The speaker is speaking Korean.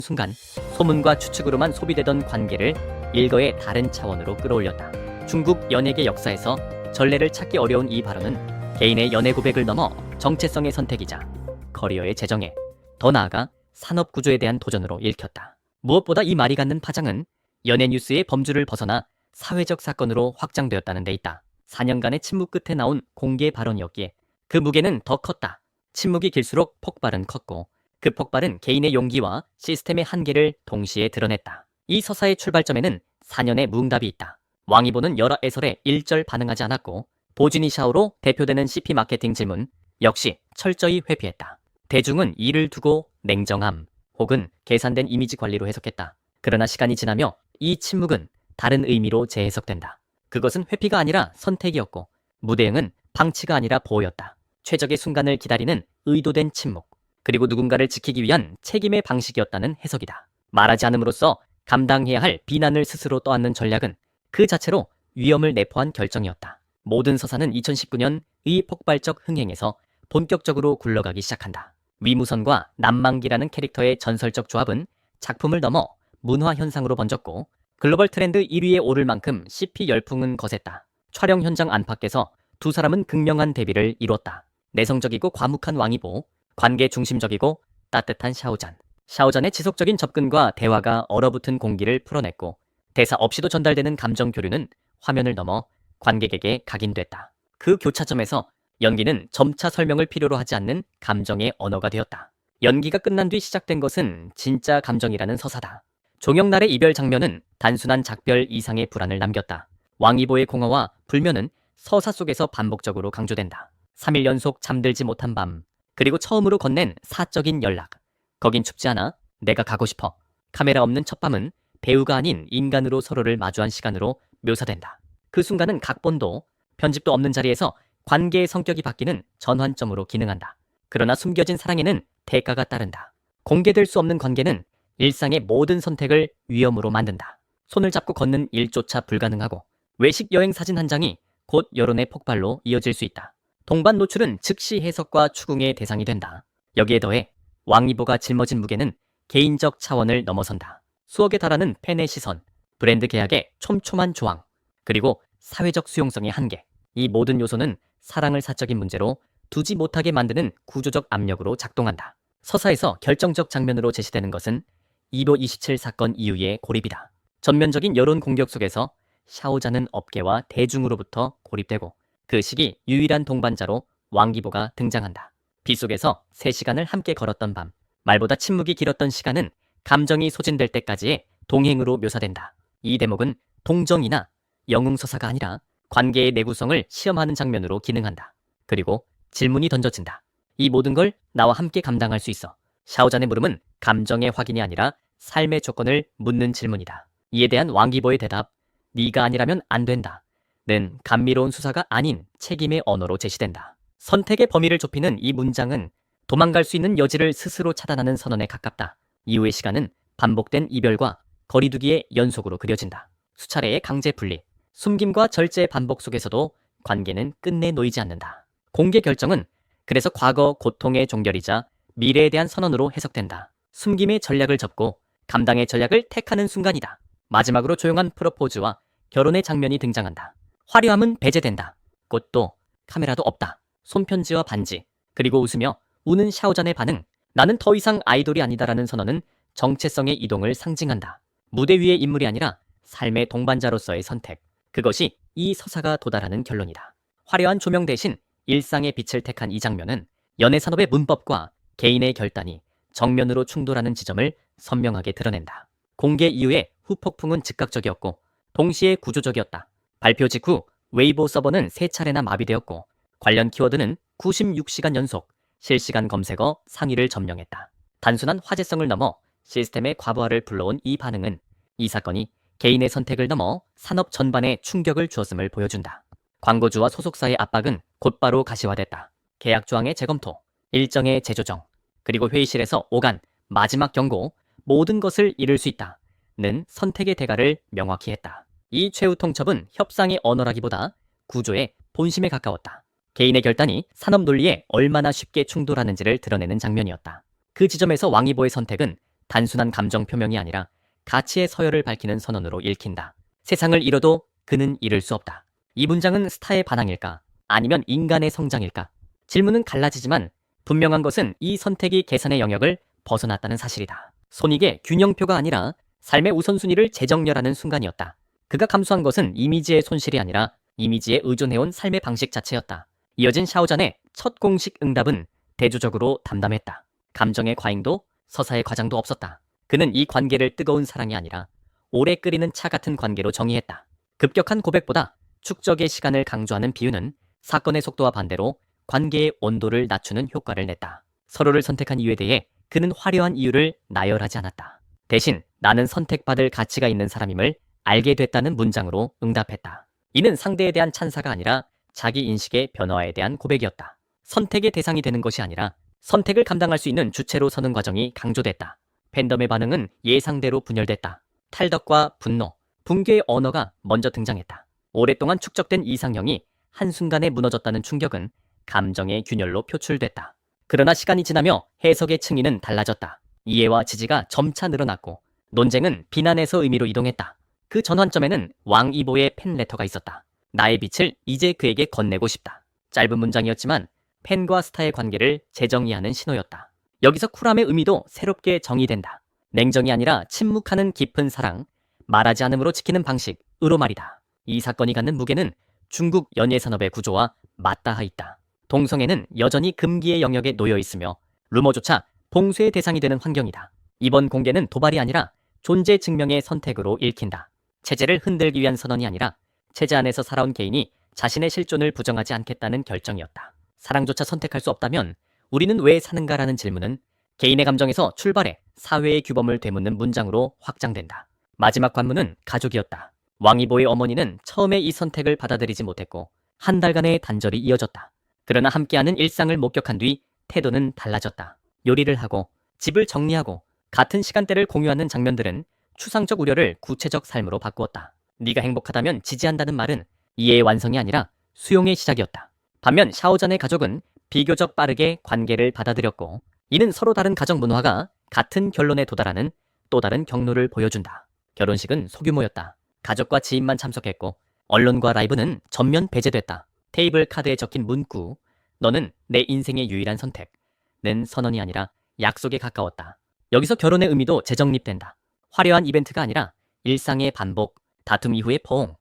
순간 소문과 추측으로만 소비되던 관계를 일거의 다른 차원으로 끌어올렸다. 중국 연예계 역사에서 전례를 찾기 어려운 이 발언은 개인의 연애 고백을 넘어 정체성의 선택이자 커리어의 재정에, 더 나아가 산업 구조에 대한 도전으로 읽혔다. 무엇보다 이 말이 갖는 파장은 연예 뉴스의 범주를 벗어나 사회적 사건으로 확장되었다는 데 있다. 4년간의 침묵 끝에 나온 공개 발언이었기에 그 무게는 더 컸다. 침묵이 길수록 폭발은 컸고 그 폭발은 개인의 용기와 시스템의 한계를 동시에 드러냈다. 이 서사의 출발점에는 4년의 무응답이 있다. 왕이보는 여러 애설에 일절 반응하지 않았고 보진이 샤오로 대표되는 CP 마케팅 질문 역시 철저히 회피했다. 대중은 이를 두고 냉정함 혹은 계산된 이미지 관리로 해석했다. 그러나 시간이 지나며 이 침묵은 다른 의미로 재해석된다. 그것은 회피가 아니라 선택이었고 무대응은 방치가 아니라 보호였다. 최적의 순간을 기다리는 의도된 침묵, 그리고 누군가를 지키기 위한 책임의 방식이었다는 해석이다. 말하지 않음으로써 감당해야 할 비난을 스스로 떠안는 전략은 그 자체로 위험을 내포한 결정이었다. 모든 서사는 2019년의 폭발적 흥행에서 본격적으로 굴러가기 시작한다. 위무선과 남만기라는 캐릭터의 전설적 조합은 작품을 넘어 문화 현상으로 번졌고 글로벌 트렌드 1위에 오를 만큼 CP 열풍은 거셌다. 촬영 현장 안팎에서 두 사람은 극명한 대비를 이뤘다. 내성적이고 과묵한 왕이보, 관계 중심적이고 따뜻한 샤오잔. 샤오잔의 지속적인 접근과 대화가 얼어붙은 공기를 풀어냈고 대사 없이도 전달되는 감정 교류는 화면을 넘어 관객에게 각인됐다. 그 교차점에서 연기는 점차 설명을 필요로 하지 않는 감정의 언어가 되었다. 연기가 끝난 뒤 시작된 것은 진짜 감정이라는 서사다. 종영날의 이별 장면은 단순한 작별 이상의 불안을 남겼다. 왕이보의 공허와 불면은 서사 속에서 반복적으로 강조된다. 3일 연속 잠들지 못한 밤, 그리고 처음으로 건넨 사적인 연락. 거긴 춥지 않아? 내가 가고 싶어. 카메라 없는 첫 밤은 배우가 아닌 인간으로 서로를 마주한 시간으로 묘사된다. 그 순간은 각본도 편집도 없는 자리에서 관계의 성격이 바뀌는 전환점으로 기능한다. 그러나 숨겨진 사랑에는 대가가 따른다. 공개될 수 없는 관계는 일상의 모든 선택을 위험으로 만든다. 손을 잡고 걷는 일조차 불가능하고 외식 여행 사진 한 장이 곧 여론의 폭발로 이어질 수 있다. 동반 노출은 즉시 해석과 추궁의 대상이 된다. 여기에 더해 왕이보가 짊어진 무게는 개인적 차원을 넘어선다. 수억에 달하는 팬의 시선, 브랜드 계약의 촘촘한 조항, 그리고 사회적 수용성의 한계. 이 모든 요소는 사랑을 사적인 문제로 두지 못하게 만드는 구조적 압력으로 작동한다. 서사에서 결정적 장면으로 제시되는 것은 이보 27 사건 이후의 고립이다. 전면적인 여론 공격 속에서 샤오자는 업계와 대중으로부터 고립되고 그 시기 유일한 동반자로 왕기보가 등장한다. 빗속에서 3시간을 함께 걸었던 밤, 말보다 침묵이 길었던 시간은 감정이 소진될 때까지의 동행으로 묘사된다. 이 대목은 동정이나 영웅서사가 아니라 관계의 내구성을 시험하는 장면으로 기능한다. 그리고 질문이 던져진다. 이 모든 걸 나와 함께 감당할 수 있어? 샤오잔의 물음은 감정의 확인이 아니라 삶의 조건을 묻는 질문이다. 이에 대한 왕기보의 대답, 네가 아니라면 안 된다. 는 감미로운 수사가 아닌 책임의 언어로 제시된다. 선택의 범위를 좁히는 이 문장은 도망갈 수 있는 여지를 스스로 차단하는 선언에 가깝다. 이후의 시간은 반복된 이별과 거리두기의 연속으로 그려진다. 수차례의 강제 분리, 숨김과 절제의 반복 속에서도 관계는 끝내 놓이지 않는다. 공개 결정은 그래서 과거 고통의 종결이자 미래에 대한 선언으로 해석된다. 숨김의 전략을 접고 감당의 전략을 택하는 순간이다. 마지막으로 조용한 프로포즈와 결혼의 장면이 등장한다. 화려함은 배제된다. 꽃도 카메라도 없다. 손편지와 반지, 그리고 웃으며 우는 샤오잔의 반응. 나는 더 이상 아이돌이 아니다라는 선언은 정체성의 이동을 상징한다. 무대 위의 인물이 아니라 삶의 동반자로서의 선택. 그것이 이 서사가 도달하는 결론이다. 화려한 조명 대신 일상의 빛을 택한 이 장면은 연애 산업의 문법과 개인의 결단이 정면으로 충돌하는 지점을 선명하게 드러낸다. 공개 이후의 후폭풍은 즉각적이었고 동시에 구조적이었다. 발표 직후 웨이보 서버는 3차례나 마비되었고 관련 키워드는 96시간 연속 실시간 검색어 상위를 점령했다. 단순한 화제성을 넘어 시스템의 과부하를 불러온 이 반응은 이 사건이 개인의 선택을 넘어 산업 전반에 충격을 주었음을 보여준다. 광고주와 소속사의 압박은 곧바로 가시화됐다. 계약 조항의 재검토, 일정의 재조정, 그리고 회의실에서 오간 마지막 경고, 모든 것을 잃을 수 있다는 선택의 대가를 명확히 했다. 이 최후 통첩은 협상의 언어라기보다 구조의 본심에 가까웠다. 개인의 결단이 산업 논리에 얼마나 쉽게 충돌하는지를 드러내는 장면이었다. 그 지점에서 왕이보의 선택은 단순한 감정 표명이 아니라 가치의 서열을 밝히는 선언으로 읽힌다. 세상을 잃어도 그는 잃을 수 없다. 이 문장은 스타의 반항일까? 아니면 인간의 성장일까? 질문은 갈라지지만 분명한 것은 이 선택이 계산의 영역을 벗어났다는 사실이다. 손익의 균형표가 아니라 삶의 우선순위를 재정렬하는 순간이었다. 그가 감수한 것은 이미지의 손실이 아니라 이미지에 의존해온 삶의 방식 자체였다. 이어진 샤오잔의 첫 공식 응답은 대조적으로 담담했다. 감정의 과잉도 서사의 과장도 없었다. 그는 이 관계를 뜨거운 사랑이 아니라 오래 끓이는 차 같은 관계로 정의했다. 급격한 고백보다 축적의 시간을 강조하는 비유는 사건의 속도와 반대로 관계의 온도를 낮추는 효과를 냈다. 서로를 선택한 이유에 대해 그는 화려한 이유를 나열하지 않았다. 대신 나는 선택받을 가치가 있는 사람임을 알게 됐다는 문장으로 응답했다. 이는 상대에 대한 찬사가 아니라 자기 인식의 변화에 대한 고백이었다. 선택의 대상이 되는 것이 아니라 선택을 감당할 수 있는 주체로 서는 과정이 강조됐다. 팬덤의 반응은 예상대로 분열됐다. 탈덕과 분노, 붕괴의 언어가 먼저 등장했다. 오랫동안 축적된 이상형이 한순간에 무너졌다는 충격은 감정의 균열로 표출됐다. 그러나 시간이 지나며 해석의 층위는 달라졌다. 이해와 지지가 점차 늘어났고 논쟁은 비난에서 의미로 이동했다. 그 전환점에는 왕이보의 팬레터가 있었다. 나의 빛을 이제 그에게 건네고 싶다. 짧은 문장이었지만 팬과 스타의 관계를 재정의하는 신호였다. 여기서 쿨함의 의미도 새롭게 정의된다. 냉정이 아니라 침묵하는 깊은 사랑, 말하지 않음으로 지키는 방식으로 말이다. 이 사건이 갖는 무게는 중국 연예산업의 구조와 맞닿아 있다. 동성애는 여전히 금기의 영역에 놓여 있으며 루머조차 봉쇄의 대상이 되는 환경이다. 이번 공개는 도발이 아니라 존재 증명의 선택으로 읽힌다. 체제를 흔들기 위한 선언이 아니라 체제 안에서 살아온 개인이 자신의 실존을 부정하지 않겠다는 결정이었다. 사랑조차 선택할 수 없다면 우리는 왜 사는가라는 질문은 개인의 감정에서 출발해 사회의 규범을 되묻는 문장으로 확장된다. 마지막 관문은 가족이었다. 왕이보의 어머니는 처음에 이 선택을 받아들이지 못했고 한 달간의 단절이 이어졌다. 그러나 함께하는 일상을 목격한 뒤 태도는 달라졌다. 요리를 하고 집을 정리하고 같은 시간대를 공유하는 장면들은 추상적 우려를 구체적 삶으로 바꾸었다. 네가 행복하다면 지지한다는 말은 이해의 완성이 아니라 수용의 시작이었다. 반면 샤오잔의 가족은 비교적 빠르게 관계를 받아들였고 이는 서로 다른 가정 문화가 같은 결론에 도달하는 또 다른 경로를 보여준다. 결혼식은 소규모였다. 가족과 지인만 참석했고 언론과 라이브는 전면 배제됐다. 테이블 카드에 적힌 문구 너는 내 인생의 유일한 선택는 선언이 아니라 약속에 가까웠다. 여기서 결혼의 의미도 재정립된다. 화려한 이벤트가 아니라 일상의 반복, 다툼 이후의 포옹,